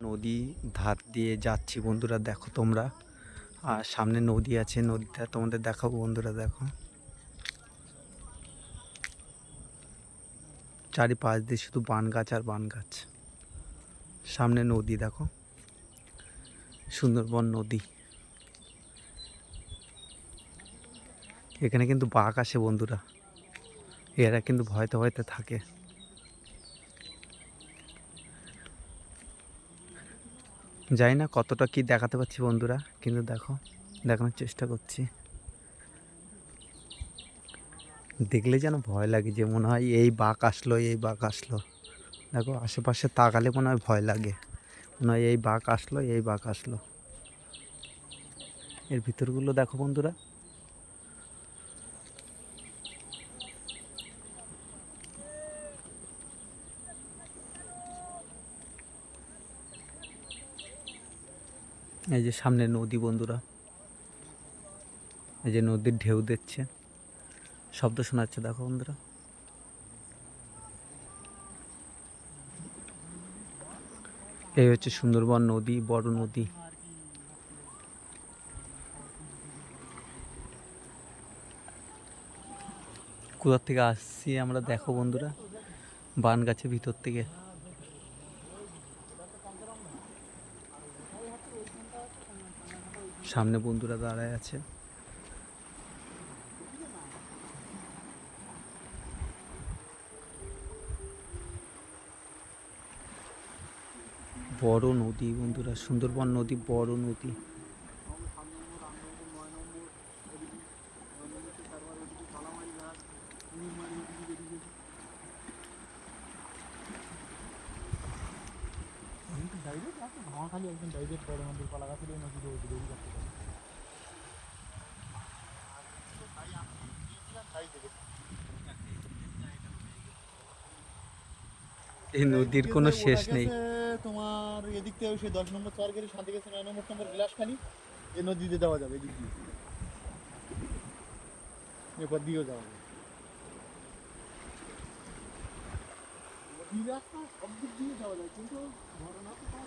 নদী ধার দিয়ে যাচ্ছি বন্ধুরা, দেখো তোমরা। আর সামনে নদী আছে, নদীটা তোমাদের দেখাবো বন্ধুরা। দেখো চারিপাশ দিয়ে শুধু বান গাছ আর বান গাছ। সামনে নদী দেখো, সুন্দরবন নদী। এখানে কিন্তু বাঘ আসে বন্ধুরা, এরা কিন্তু ভয়তে ভয়তে থাকে। জানি না কতটা কি দেখাতে পারছি বন্ধুরা, কিন্তু দেখো, দেখানোর চেষ্টা করছি। দেখলে যেন ভয় লাগে, যে মনে হয় এই বাঘ আসলো, এই বাঘ আসলো। দেখো আশেপাশে তাকালে মনে হয় ভয় লাগে, মনে হয় এই বাঘ আসলো, এই বাঘ আসলো। এর ভিতরগুলো দেখো বন্ধুরা। এই যে সামনে নদী বন্ধুরা, এই যে নদীর ঢেউ দিচ্ছে, শব্দ শোনাচ্ছে দেখো বন্ধুরা। এই হচ্ছে সুন্দরবন নদী, বড় নদী। কোথা থেকে আসছি আমরা দেখো বন্ধুরা, বান গাছের ভিতর থেকে। সামনে বন্ধুরা দাঁড়ায় আছে। বড় নদী বন্ধুরা, সুন্দরবন নদী, বড় নদী। এই নদীর কোনো শেষ নেই। তোমার এদিক থেকে সেই 10 নম্বর চর গেলে শান্তি গেছে, 9 নম্বর গ্লাসখালি এই নদী দিয়ে যাওয়া যাবে, এদিক দিয়ে এরপর দিয়েও যাওয়া যাবে। নদী রাস্তা সব দিক দিয়ে যাওয়া যায়, কিন্তু ঘটনা তো তোমার